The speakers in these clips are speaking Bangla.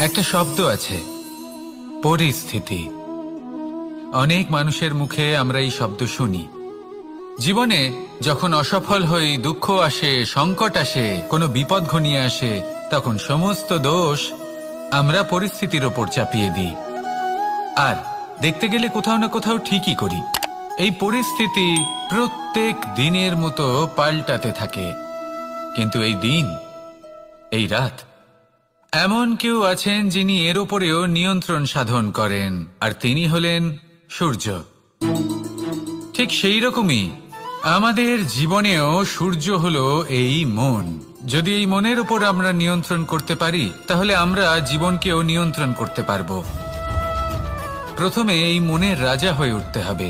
একটা শব্দ আছে, পরিস্থিতি। অনেক মানুষের মুখে আমরা এই শব্দ শুনি। জীবনে যখন অসফল হই, দুঃখ আসে, সংকট আসে, কোনো বিপদ ঘনিয়ে আসে, তখন সমস্ত দোষ আমরা পরিস্থিতির ওপর চাপিয়ে দিই। আর দেখতে গেলে কোথাও না কোথাও ঠিকই করি। এই পরিস্থিতি প্রত্যেক দিনের মতো পাল্টাতে থাকে, কিন্তু এই দিন, এই রাত, এমন কেউ আছেন যিনি এর ওপরেও নিয়ন্ত্রণ সাধন করেন, আর তিনি হলেন সূর্য। ঠিক সেই রকমই আমাদের জীবনেও সূর্য হলো এই মন। যদি এই মনের উপর আমরা নিয়ন্ত্রণ করতে পারি, তাহলে আমরা জীবনকেও নিয়ন্ত্রণ করতে পারবো। প্রথমে এই মনের রাজা হয়ে উঠতে হবে।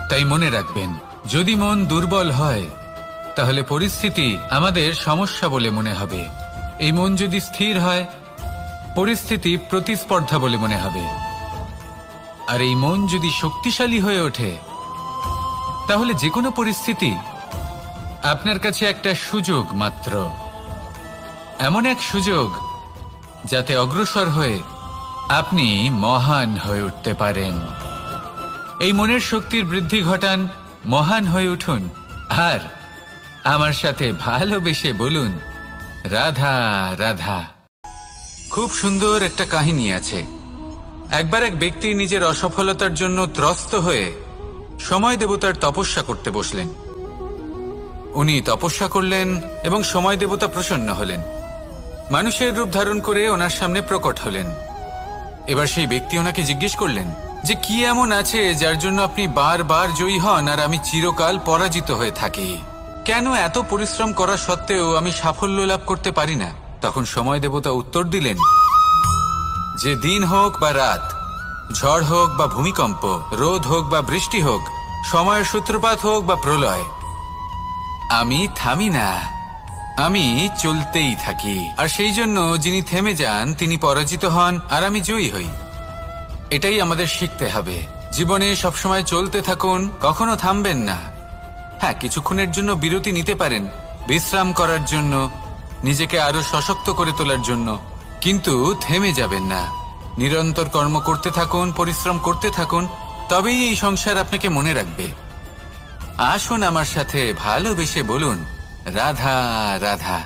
তাই মনে রাখবেন, যদি মন দুর্বল হয়, তাহলে পরিস্থিতি আমাদের সমস্যা বলে মনে হবে। এই মন যদি স্থির হয়, পরিস্থিতি প্রতিস্পর্ধা বলে মনে হবে। আর এই মন যদি শক্তিশালী হয়ে ওঠে, তাহলে যে কোনো পরিস্থিতি আপনার কাছে একটা সুযোগ মাত্র। এমন এক সুযোগ যাতে অগ্রসর হয়ে আপনি মহান হয়ে উঠতে পারেন। এই মনের শক্তির বৃদ্ধি ঘটান, মহান হয়ে উঠুন, আর আমার সাথে ভালোবেসে বলুন, রাধা রাধা। খুব সুন্দর একটা কাহিনী আছে। একবার এক ব্যক্তি নিজের অসফলতার জন্য ত্রস্ত হয়ে সময় দেবতার তপস্যা করতে বসলেন। উনি তপস্যা করলেন এবং সময় দেবতা প্রসন্ন হলেন। মানুষের রূপ ধারণ করে ওনার সামনে প্রকট হলেন। এবার সেই ব্যক্তি ওনাকে জিজ্ঞেস করলেন যে কি এমন আছে যার জন্য আপনি বারবার জয়ী হন আর আমি চিরকাল পরাজিত হয়ে থাকি? কেন এত পরিশ্রম করা সত্ত্বেও আমি সাফল্য লাভ করতে পারি না? তখন সময় দেবতা উত্তর দিলেন যে দিন হোক বা রাত, ঝড় হোক বা ভূমিকম্প, রোদ হোক বা বৃষ্টি হোক, সময়ের সূত্রপাত হোক বা প্রলয়, আমি থামি না, আমি চলতেই থাকি। আর সেই জন্য যিনি থেমে যান তিনি পরাজিত হন আর আমি জয়ী হই। এটাই আমাদের শিখতে হবে। জীবনে সবসময় চলতে থাকুন, কখনো থামবেন না। হ্যাঁ, কিছুক্ষণের জন্য বিরতি নিতে পারেন, বিশ্রাম করার জন্য, নিজেকে আরো সশক্ত করে তোলার জন্য, কিন্তু থেমে যাবেন না। নিরন্তর কর্ম করতে থাকুন, পরিশ্রম করতে থাকুন, তবেই এই সংসার আপনাকে মনে রাখবে। আসুন আমার সাথে ভালোবেসে বলুন, রাধা রাধা।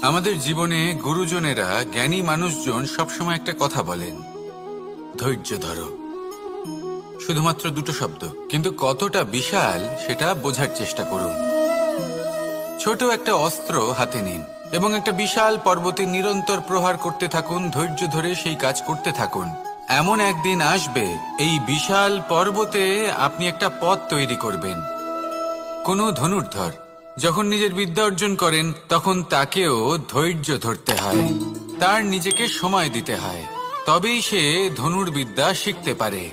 আমাদের জীবনে গুরুজনেরা, জ্ঞানী মানুষজন সবসময় একটা কথা বলেন, ধৈর্য ধরো। শুধুমাত্র দুটো শব্দ, কিন্তু কতটা বিশাল সেটা বোঝার চেষ্টা করুন। ছোট একটা অস্ত্র হাতে নিন এবং একটা বিশাল পর্বতে নিরন্তর প্রহার করতে থাকুন, ধৈর্য ধরে সেই কাজ করতে থাকুন। এমন একদিন আসবে, এই বিশাল পর্বতে আপনি একটা পথ তৈরি করবেন। কোনো ধনুর্ধর যখন নিজের বিদ্যা অর্জন করেন, তখন তাকেও ধৈর্য ধরতে হয়, তার নিজেকে সময় দিতে হয়, তবেই সে ধনুর্বিদ্যা শিখতে পারে।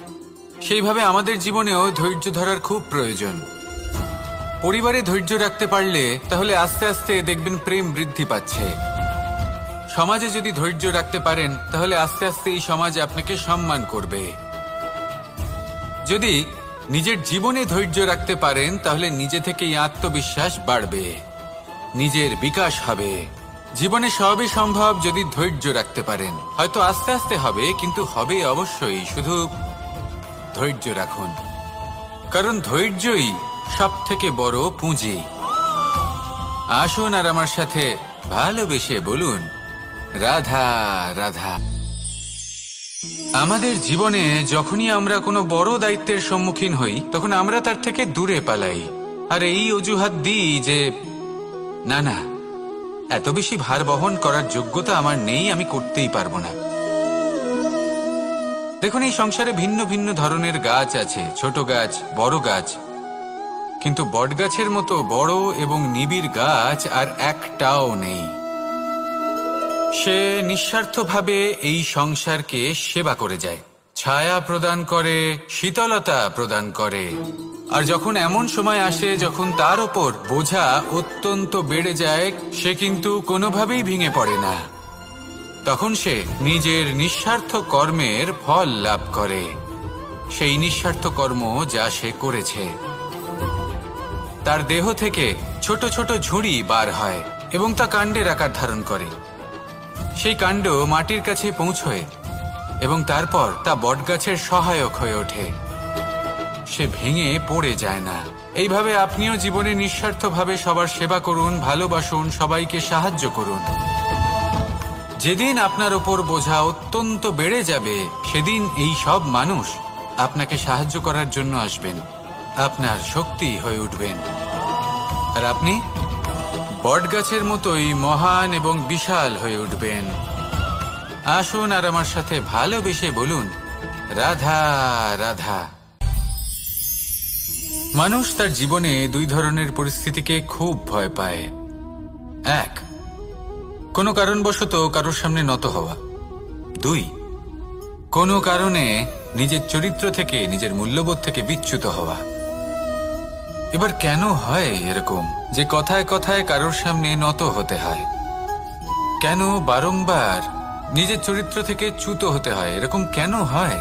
সেইভাবে আমাদের জীবনেও ধৈর্য ধরার খুব প্রয়োজন। পরিবারে ধৈর্য রাখতে পারলে তাহলে আস্তে আস্তে দেখবেন প্রেম বৃদ্ধি পাচ্ছে। সমাজে যদি ধৈর্য রাখতে পারেন, তাহলে আস্তে আস্তে এই সমাজ আপনাকে সম্মান করবে। যদি নিজের জীবনে ধৈর্য রাখতে পারেন, তাহলে নিজে থেকেই আত্মবিশ্বাস বাড়বে, নিজের বিকাশ হবে। জীবনে সবই সম্ভব যদি ধৈর্য রাখতে পারেন। হয়তো আস্তে আস্তে হবে, কিন্তু হবে অবশ্যই। শুধু ধৈর্য রাখুন, কারণ ধৈর্যই সব থেকে বড় পুঁজি। আসুন আর আমার সাথে ভালোবেসে বলুন, রাধা রাধা। আমাদের জীবনে যখনই আমরা কোনো বড় দায়িত্বের সম্মুখীন হই, তখন আমরা তার থেকে দূরে পালাই আর এই অজুহাত দিই যে না না, এত বেশি ভার বহন করার যোগ্যতা আমার নেই, আমি করতেই পারবো না। দেখুন, এই সংসারে ভিন্ন ভিন্ন ধরনের গাছ আছে, ছোট গাছ, বড় গাছ, কিন্তু বটগাছের মতো বড় এবং নিবিড় গাছ আর একটাও নেই। সে নিঃস্বার্থভাবে এই সংসারকে সেবা করে যায়, ছায়া প্রদান করে, শীতলতা প্রদান করে। আর যখন এমন সময় আসে যখন তার ওপর বোঝা অত্যন্ত বেড়ে যায়, সে কিন্তু কোনোভাবেই ভেঙে পড়ে না। তখন সে নিজের নিঃস্বার্থ কর্মের ফল লাভ করে, সেই নিঃস্বার্থ কর্ম যা সে করেছে। তার দেহ থেকে ছোট ছোট ঝুড়ি বার হয় এবং তা কাণ্ডের আকার ধারণ করে। সেই কাণ্ড মাটির কাছে পৌঁছয় এবং তারপর তা বটগাছের সহায়ক হয়ে ওঠে। সে ভেঙে পড়ে যায় না। এইভাবে আপনিও জীবনে নিঃস্বার্থভাবে সবার সেবা করুন, ভালোবাসুন, সবাইকে সাহায্য করুন। যেদিন আপনার ওপর বোঝা অত্যন্ত বেড়ে যাবে, সেদিন এই সব মানুষ আপনাকে সাহায্য করার জন্য আসবেন, আপনার শক্তি হয়ে উঠবেন, আর আপনি বটগাছের মতোই মহান এবং বিশাল হয়ে উঠবেন। আসুন আর আমার সাথে ভালোবেসে বলুন, রাধা রাধা। মানুষ তার জীবনে দুই ধরনের পরিস্থিতিকে খুব ভয় পায়। এক, কোনো কারণবশত কারোর সামনে নত হওয়া। দুই, কোনো কারণে নিজের চরিত্র থেকে, নিজের মূল্যবোধ থেকে বিচ্যুত হওয়া। এবার কেন হয় এরকম যে কথায় কথায় কারোর সামনে নত হতে হয়? কেন বারংবার নিজের চরিত্র থেকে চ্যুত হতে হয়? এরকম কেন হয়?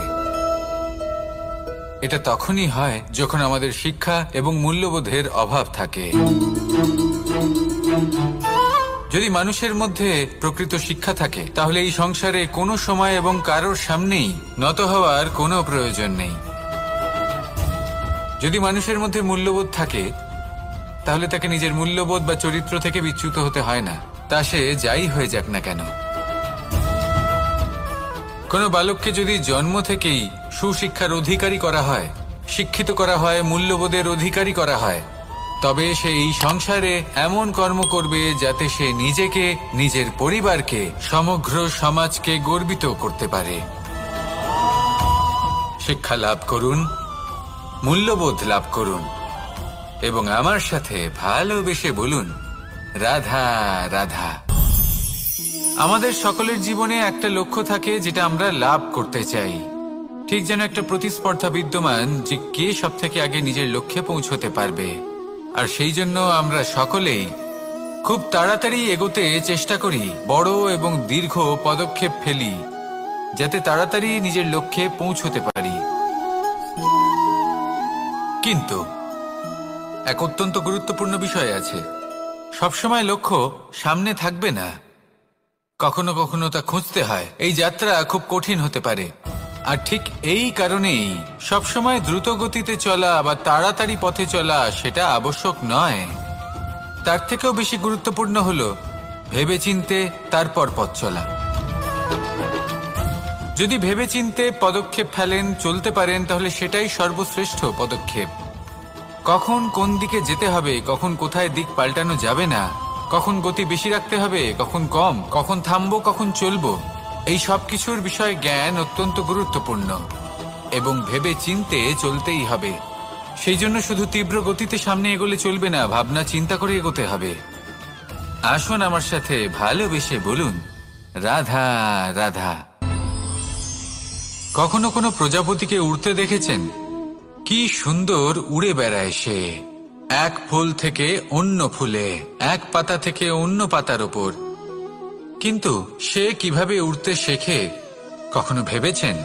এটা তখনই হয় যখন আমাদের শিক্ষা এবং মূল্যবোধের অভাব থাকে। যদি মানুষের মধ্যে প্রকৃত শিক্ষা থাকে, তাহলে এই সংসারে কোনো সময় এবং কারোর সামনেই নত হওয়ার কোনো প্রয়োজন নেই। যদি মানুষের মধ্যে মূল্যবোধ থাকে, তাহলে তাকে নিজের মূল্যবোধ বা চরিত্র থেকে বিচ্যুত হতে হয় না, তা সে যাই হয়ে যাক না কেন। কোনো বালককে যদি জন্ম থেকেই সুশিক্ষার অধিকারী করা হয়, শিক্ষিত করা হয়, মূল্যবোধের অধিকারী করা হয়, তবে সে এই সংসারে এমন কর্ম করবে যাতে সে নিজেকে, নিজের পরিবারকে, সমগ্র সমাজকে গর্বিত করতে পারে। শিক্ষা লাভ করুন, মূল্যবোধ লাভ করুন এবং আমার সাথে ভালোবেসে বলুন, রাধা রাধা। আমাদের সকলের জীবনে একটা লক্ষ্য থাকে যেটা আমরা লাভ করতে চাই। ঠিক যেন একটা প্রতিস্পর্ধা বিদ্যমান যে কে সব থেকে আগে নিজের লক্ষ্যে পৌঁছতে পারবে। আর সেই জন্য আমরা সকলেই খুব তাড়াতাড়ি এগোতে চেষ্টা করি, বড় এবং দীর্ঘ পদক্ষেপ ফেলি যাতে তাড়াতাড়ি নিজের লক্ষ্যে পৌঁছতে পারি। কিন্তু এক অত্যন্ত গুরুত্বপূর্ণ বিষয় আছে, সবসময় লক্ষ্য সামনে থাকবে না, কখনো কখনো তা খুঁজতে হয়। এই যাত্রা খুব কঠিন হতে পারে, আর ঠিক এই কারণেই সবসময় দ্রুত গতিতে চলা বা তাড়াতাড়ি পথে চলা সেটা আবশ্যক নয়। তার থেকেও বেশি গুরুত্বপূর্ণ হলো ভেবেচিন্তে তারপর পথ চলা। যদি ভেবেচিন্তে পদক্ষেপ ফেলেন, চলতে পারেন, তাহলে সেটাই সর্বশ্রেষ্ঠ পদক্ষেপ। কখন কোন দিকে যেতে হবে, কখন কোথায় দিক পাল্টানো যাবে না, কখন গতি বেশি রাখতে হবে, কখন কম, কখন থামবো, কখন চলবো, এই সব কিছুর বিষয়ে জ্ঞান অত্যন্ত গুরুত্বপূর্ণ এবং ভেবে চিন্তে চলতেই হবে। সেই জন্য শুধু তীব্র গতিতে সামনে এগোলে চলবে না, ভাবনা চিন্তা করে এগোতে হবে। আসুন আমার সাথে ভালোবেসে বলুন, রাধা রাধা। কখনো কোনো প্রজাপতিকে উড়তে দেখেছেন? কি সুন্দর উড়ে বেড়ায় সে, এক ফুল থেকে অন্য ফুলে, এক পাতা থেকে অন্য পাতার ওপর। কিন্তু সে কিভাবে উড়তে শেখে কখনো ভেবেছেন?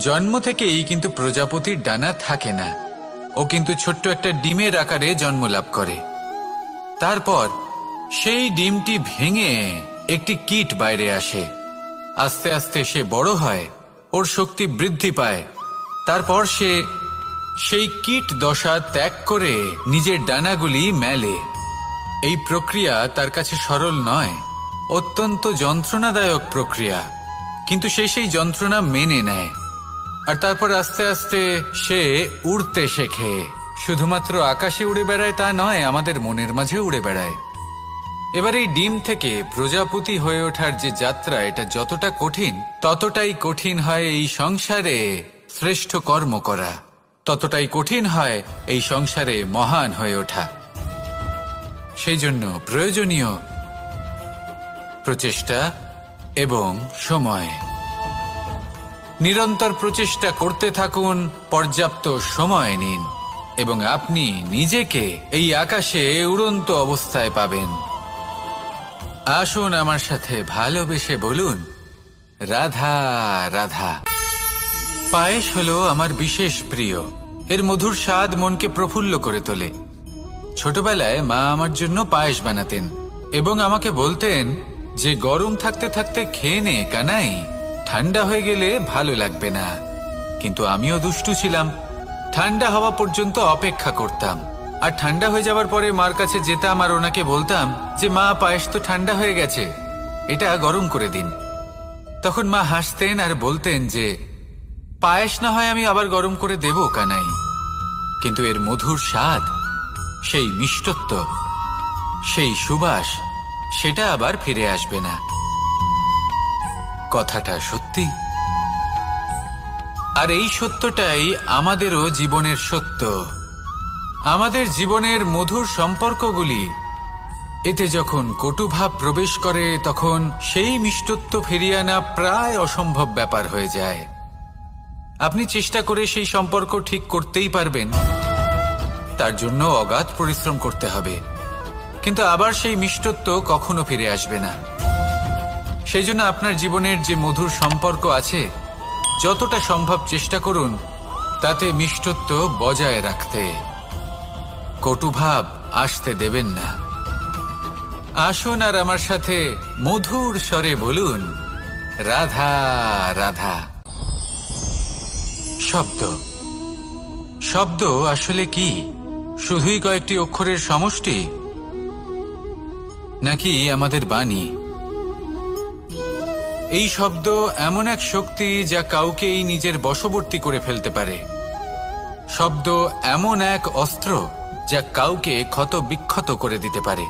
জন্ম থেকেই কিন্তু প্রজাপতির ডানা থাকে না, ও কিন্তু ছোট্ট একটা ডিমের আকারে জন্ম লাভ করে। তারপর সেই ডিমটি ভেঙে একটি কীট বাইরে আসে। আস্তে আস্তে সে বড় হয়, ওর শক্তি বৃদ্ধি পায়। তারপর সে সেই কীট দশা ত্যাগ করে নিজের ডানাগুলি মেলে। এই প্রক্রিয়া তার কাছে সরল নয়, অত্যন্ত যন্ত্রণাদায়ক প্রক্রিয়া, কিন্তু সে সেই যন্ত্রণা মেনে নেয়। আর তারপর আস্তে আস্তে সে উড়তে শেখে। শুধুমাত্র আকাশে উড়ে বেড়ায় তা নয়, আমাদের মনের মাঝে উড়ে বেড়ায়। এবার এই ডিম থেকে প্রজাপতি হয়ে ওঠার যে যাত্রা, এটা যতটা কঠিন, ততটাই কঠিন হয় এই সংসারে শ্রেষ্ঠ কর্ম করা, ততটাই কঠিন হয় এই সংসারে মহান হয়ে ওঠা। সেই জন্য প্রয়োজনীয় প্রচেষ্টা এবং সময়। নিরন্তর প্রচেষ্টা করতে থাকুন, পর্যাপ্ত সময় নিন এবং আপনি নিজেকে এই আকাশে উড়ন্ত অবস্থায় পাবেন। আসুন আমার সাথে ভালোবেসে বলুন, রাধা রাধা। পায়েস হলো আমার বিশেষ প্রিয়। এর মধুর স্বাদ মনকে প্রফুল্ল করে তোলে। ছোটবেলায় মা আমার জন্য পায়েস বানাতেন এবং আমাকে বলতেন, যে গরম থাকতে থাকতে খেয়ে নে কানাই, ঠান্ডা হয়ে গেলে ভালো লাগবে না। কিন্তু আমিও দুষ্টু ছিলাম, ঠান্ডা হওয়া পর্যন্ত অপেক্ষা করতাম, আর ঠান্ডা হয়ে যাওয়ার পরে মার কাছে যেতাম আর ওনাকে বলতাম যে মা, পায়েস তো ঠান্ডা হয়ে গেছে, এটা গরম করে দিন। তখন মা হাসতেন আর বলতেন যে পায়েস না হয় আমি আবার গরম করে দেব কানাই, কিন্তু এর মধুর স্বাদ, সেই মিষ্টত্ব, সেই সুবাস, সেটা আবার ফিরে আসবে না। কথাটা সত্যি। আর এই সত্যটাই আমাদেরও জীবনের সত্য। আমাদের জীবনের মধুর সম্পর্কগুলি, এতে যখন কটুভাব প্রবেশ করে তখন সেই মিষ্টত্ব ফিরিয়ে আনা প্রায় অসম্ভব ব্যাপার হয়ে যায়। আপনি চেষ্টা করে সেই সম্পর্ক ঠিক করতেই পারবেন, তার জন্য অগাধ পরিশ্রম করতে হবে, কিন্তু আবার সেই মিষ্টত্ব কখনো ফিরে আসবে না। সেই জন্য আপনার জীবনের যে মধুর সম্পর্ক আছে, যতটা সম্ভব চেষ্টা করুন তাতে মিষ্টত্ব বজায় রাখতে। কটুভাব আসতে দেবেন না। আসুন আর আমার সাথে মধুর স্বরে বলুন, রাধা রাধা। শব্দ, শব্দ আসলে কি? শুধুই কয়েকটি অক্ষরের সমষ্টি, নাকি আমাদের বাণী? এই শব্দ এমন এক শক্তি যা কাউকেই নিজের বশবর্তী করে ফেলতে পারে। শব্দ এমন এক অস্ত্র যা কাউকে ক্ষত বিক্ষত করে দিতে পারে।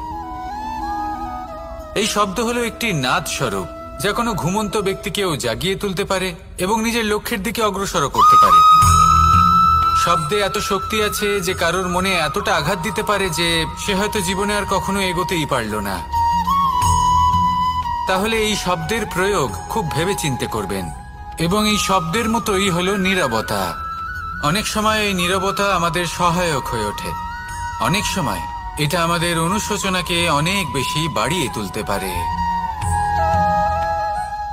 এই শব্দ হলো একটি নাদ স্বরূপ যা কোনো ঘুমন্ত ব্যক্তিকেও জাগিয়ে তুলতে পারে এবং নিজের লক্ষ্যের দিকে অগ্রসর করতে পারে। শব্দে এত শক্তি আছে যে কারোর মনে এতটা আঘাত দিতে পারে যে সে হয়তো জীবনে আর কখনো এগোতেই পারল না। তাহলে এই শব্দের প্রয়োগ খুব ভেবেচিন্তে করবেন। এবং এই শব্দের মতোই হলো নীরবতা। অনেক সময় এই নীরবতা আমাদের সহায়ক হয়ে ওঠে, অনেক সময় এটা আমাদের অনুশোচনাকে অনেক বেশি বাড়িয়ে তুলতে পারে।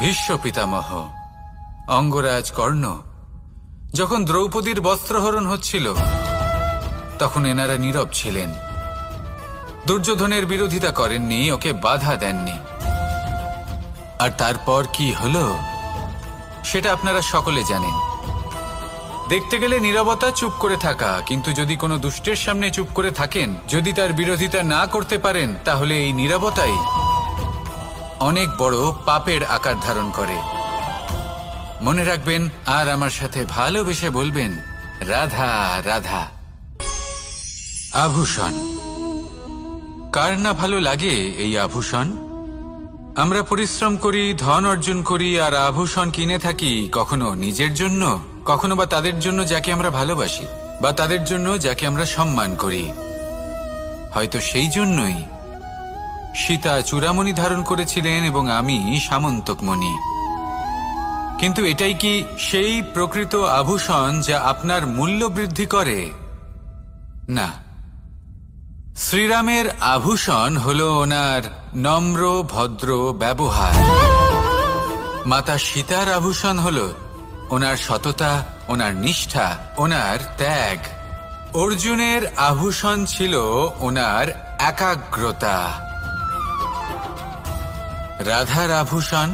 ভীষ্ম পিতামহ, অঙ্গরাজ কর্ণ, যখন দ্রৌপদীর বস্ত্রহরণ হচ্ছিল তখন এনারা নীরব ছিলেন। দুর্যোধনের বিরোধিতা করেননি, ওকে বাধা দেননি। আর তারপর কি হলো সেটা আপনারা সকলে জানেন। দেখতে গেলে নীরবতা চুপ করে থাকা, কিন্তু যদি কোনো দুষ্টের সামনে চুপ করে থাকেন, যদি তার বিরোধিতা না করতে পারেন, তাহলে এই নীরবতাই অনেক বড় পাপের আকার ধারণ করে। মনে রাখবেন আর আমার সাথে ভালোবেসে বলবেন, রাধা রাধা। আভূষণ, কার না ভালো লাগে এই আভূষণ? আমরা পরিশ্রম করি, ধন অর্জন করি আর আভূষণ কিনে থাকি, কখনো নিজের জন্য, কখনো বা তাদের জন্য যাকে আমরা ভালোবাসি, বা তাদের জন্য যাকে আমরা সম্মান করি। হয়তো সেই জন্যই সীতা চূড়ামণি ধারণ করেছিলেন এবং আমি সামন্তকমণি। কিন্তু এটাই কি সেই প্রকৃত আভূষণ যা আপনার মূল্য বৃদ্ধি করে? না। শ্রীরামের আভূষণ হল ওনার নম্র ভদ্র ব্যবহার। মাতা সীতার আভূষণ হল ওনার সততা, ওনার নিষ্ঠা, ওনার ত্যাগ। অর্জুনের আভূষণ ছিল ওনার একাগ্রতা। রাধার আভূষণ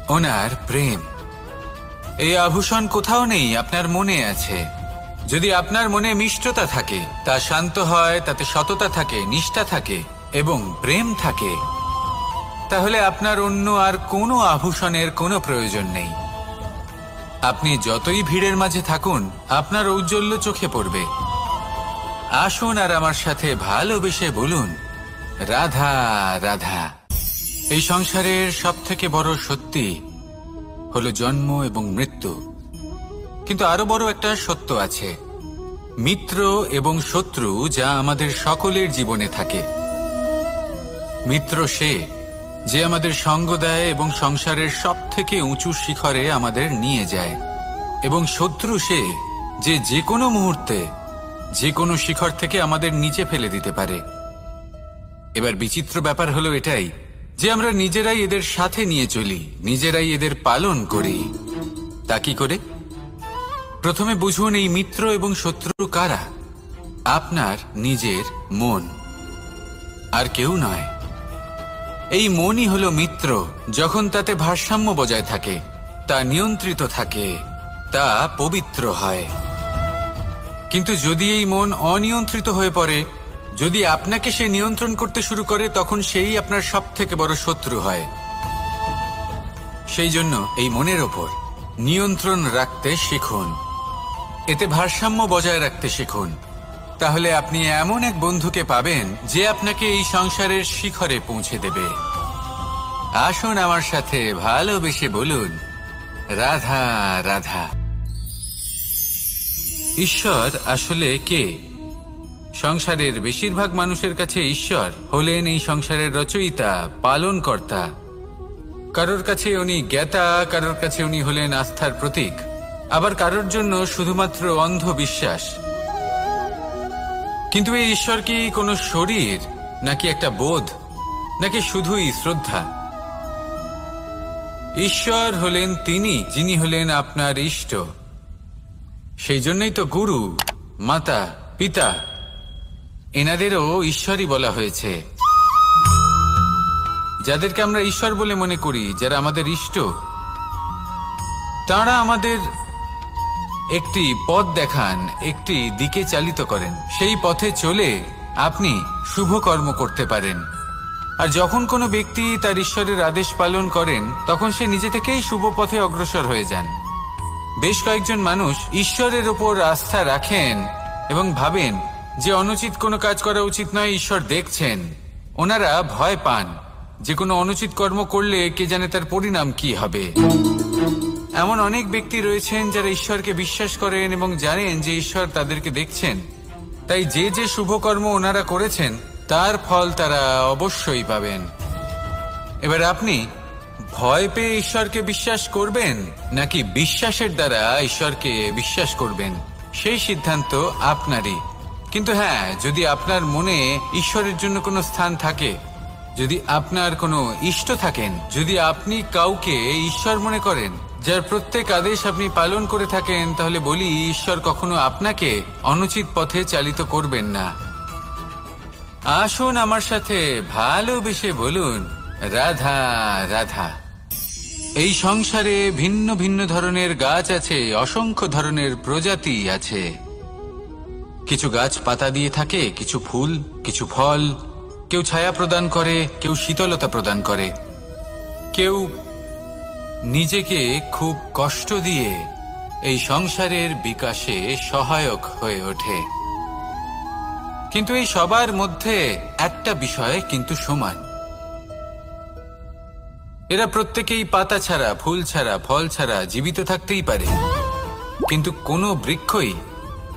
ওনার প্রেম। এই আভূষণ কোথাও নেই, আপনার মনে আছে। যদি আপনার মনে মিষ্টতা থাকে, তা শান্ত হয়, তাতে সততা থাকে, নিষ্ঠা থাকে এবং প্রেম থাকে, তাহলে আপনার অন্য আর কোনো আভূষণের কোনো প্রয়োজন নেই। আপনি যতই ভিড়ের মাঝে থাকুন, আপনার ঔজ্জ্বল্য চোখে পড়বে। আসুন আর আমার সাথে ভালোবেসে বলুন, রাধা রাধা। এই সংসারের সবথেকে বড় সত্যি হলো জন্ম এবং মৃত্যু, কিন্তু আরো বড় একটা সত্য আছে, মিত্র এবং শত্রু, যা আমাদের সকলের জীবনে থাকে। মিত্র সে যে আমাদের সঙ্গ দেয় এবং সংসারের সবথেকে উঁচু শিখরে আমাদের নিয়ে যায়, এবং শত্রু সে যে যে কোনো মুহূর্তে যে কোনো শিখর থেকে আমাদের নিচে ফেলে দিতে পারে। এবার বিচিত্র ব্যাপার হলো এটাই যে আমরা নিজেরাই এদের সাথে নিয়ে চলি, নিজেরাই এদের পালন করি। তা কি করে? প্রথমে বুঝুন এই মিত্র এবং শত্রু কারা। আপনার নিজের মন, আর কেউ নয়। এই মনই হলো মিত্র। যখন তাতে ভারসাম্য বজায় থাকে, তা নিয়ন্ত্রিত থাকে, তা পবিত্র হয়। কিন্তু যদি এই মন অনিয়ন্ত্রিত হয়ে পড়ে, যদি আপনাকে সে নিয়ন্ত্রণ করতে শুরু করে, তখন সেই আপনার সবথেকে বড় শত্রু হয়। সেই জন্য এই মনের ওপর নিয়ন্ত্রণ রাখতে শিখুন, এতে ভারসাম্য বজায় রাখতে শিখুন। তাহলে আপনি এমন এক বন্ধুকে পাবেন যে আপনাকে এই সংসারের শিখরে পৌঁছে দেবে। আসুন আমার সাথে ভালোবেসে বলুন, রাধা রাধা। ঈশ্বর আসলে কে? সংসারের বেশিরভাগ মানুষের কাছে ঈশ্বর হলেন এই সংসারের রচয়িতা, পালনকর্তা। কারোর কাছে উনি জ্ঞাতা, কারোর কাছে উনি হলেন আস্থার প্রতীক, আবার কারোর জন্য শুধুমাত্র অন্ধ বিশ্বাস। কিন্তু এই ঈশ্বর কি কোনো শরীর, নাকি একটা বোধ, নাকি শুধুই শ্রদ্ধা? ঈশ্বর হলেন তিনি যিনি হলেন আপনার ইষ্ট। সেই জন্যই তো গুরু, মাতা, পিতা এনাদেরও ঈশ্বরই বলা হয়েছে। যাদেরকে আমরা ঈশ্বর বলে মনে করি, যারা আমাদের ইষ্ট, তারা আমাদের একটি পথ দেখান, একটি দিকে চালিত করেন। সেই পথে চলে আপনি শুভ কর্ম করতে পারেন। আর যখন কোনো ব্যক্তি তার ঈশ্বরের আদেশ পালন করেন, তখন সে নিজে থেকেই শুভ পথে অগ্রসর হয়ে যান। বেশ কয়েকজন মানুষ ঈশ্বরের ওপর আস্থা রাখেন এবং ভাবেন যে অনুচিত কোনো কাজ করা উচিত নয়, ঈশ্বর দেখছেন। ওনারা ভয় পান যে কোনো অনুচিত কর্ম করলে কে জানে তার পরিণাম কি হবে। এমন অনেক ব্যক্তি রয়েছেন যারা ঈশ্বরকে বিশ্বাস করেন এবং জানেন যে ঈশ্বর তাদেরকে দেখছেন। তাই যে যে শুভ কর্ম ওনারা করেছেন তার ফল তারা অবশ্যই পাবেন। এবার আপনি ভয় পেয়ে ঈশ্বরকে বিশ্বাস করবেন, নাকি বিশ্বাসের দ্বারা ঈশ্বরকে বিশ্বাস করবেন, সেই সিদ্ধান্ত আপনারই। কিন্তু হ্যাঁ, যদি আপনার মনে ঈশ্বরের জন্য কোনো স্থান থাকে, যদি আপনার কোনো ইষ্ট থাকেন, যদি আপনি কাউকে ঈশ্বর মনে করেন, যার প্রত্যেক আদেশ আপনি পালন করে থাকেন, তাহলে বলি, ঈশ্বর কখনো আপনাকে অনুচিত পথে চালিত করবেন না। আসুন আমার সাথে ভালোবেসে বলুন, রাধা রাধা। এই সংসারে ভিন্ন ভিন্ন ধরনের গাছ আছে, অসংখ্য ধরনের প্রজাতি আছে। কিছু গাছ পাতা দিয়ে থাকে, কিছু ফুল, কিছু ফল। কেউ ছায়া প্রদান করে, কেউ শীতলতা প্রদান করে, কেউ নিজেকে খুব কষ্ট দিয়ে এই সংসারের বিকাশে সহায়ক হয়ে ওঠে। কিন্তু এই সবার মধ্যে একটা বিষয় কিন্তু সমান, এরা প্রত্যেকেই পাতা ছাড়া, ফুল ছাড়া, ফল ছাড়া জীবিত থাকতেই পারে, কিন্তু কোনো বৃক্ষই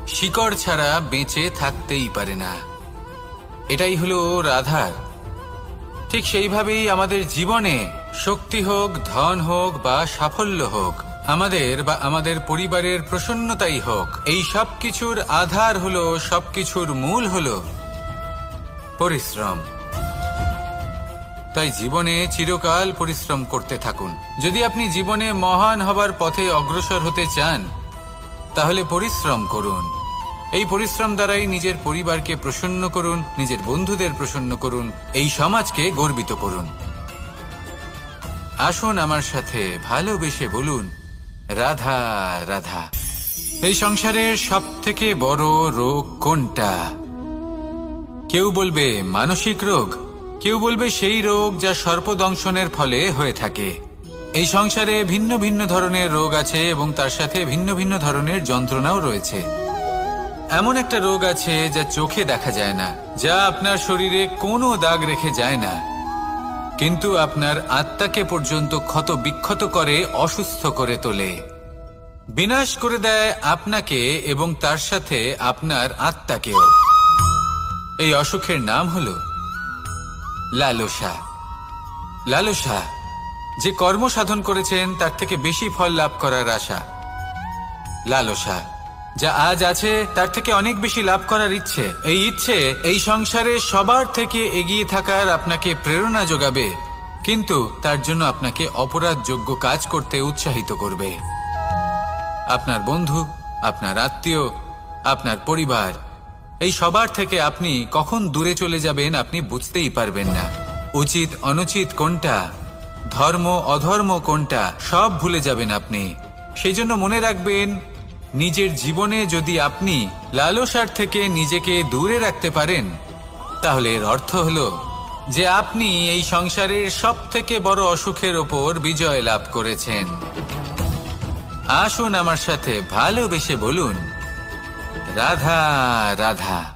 শিকড় ছাড়া বেঁচে থাকতেই পারে না। এটাই হলো রাধার। ঠিক সেইভাবেই আমাদের জীবনে শক্তি হোক, ধন হোক বা সাফল্য হোক, আমাদের বা আমাদের পরিবারের প্রসন্নতাই হোক, এই সব কিছুর আধার হলো, সবকিছুর মূল হলো পরিশ্রম। তাই জীবনে চিরকাল পরিশ্রম করতে থাকুন। যদি আপনি জীবনে মহান হবার পথে অগ্রসর হতে চান, তাহলে পরিশ্রম করুন। এই পরিশ্রম দ্বারাই নিজের পরিবারকে প্রসন্ন করুন, নিজের বন্ধুদের প্রসন্ন করুন, এই সমাজকে গর্বিত করুন। আসুন আমার সাথে ভালোবেসে বলুন, রাধা রাধা। এই সংসারের সব থেকে বড় রোগ কোনটা? কেউ বলবে মানসিক রোগ, কেউ বলবে সেই রোগ যা সর্পদংশনের ফলে হয়ে থাকে। এই সংসারে ভিন্ন ভিন্ন ধরনের রোগ আছে এবং তার সাথে ভিন্ন ভিন্ন ধরনের যন্ত্রণাও রয়েছে। এমন একটা রোগ আছে যা চোখে দেখা যায় না, যা আপনার শরীরে কোনো দাগ রেখে যায় না, কিন্তু আপনার আত্মাকে পর্যন্ত ক্ষত বিক্ষত করে, অসুস্থ করে তোলে, বিনাশ করে দেয় আপনাকে এবং তার সাথে আপনার আত্মাকেও। এই অসুখের নাম হলো লালসা। লালসা, যে কর্ম সাধন করেছেন তার থেকে বেশি ফল লাভ করার আশা। লালসা, যা আজ আছে তার থেকে অনেক বেশি লাভ করার ইচ্ছে। এই ইচ্ছে এই সংসারে সবার থেকে এগিয়ে থাকার আপনাকে প্রেরণা যোগাবে, কিন্তু তার জন্য আপনাকে অপরাধযোগ্য কাজ করতে উৎসাহিত করবে। আপনার বন্ধু, আপনার আত্মীয়, আপনার পরিবার, এই সবার থেকে আপনি কখন দূরে চলে যাবেন আপনি বুঝতেই পারবেন না। উচিত অনুচিত কোনটা, ধর্ম অধর্ম কোনটা, সব ভুলে যাবেন আপনি। সেই জন্য মনে রাখবেন, নিজের জীবনে যদি আপনি লালসার থেকে নিজেকে দূরে রাখতে পারেন, তাহলে এর অর্থ হলো যে আপনি এই সংসারের সব থেকে বড় অসুখের ওপর বিজয় লাভ করেছেন। আসুন আমার সাথে ভালোবেসে বলুন, রাধা রাধা।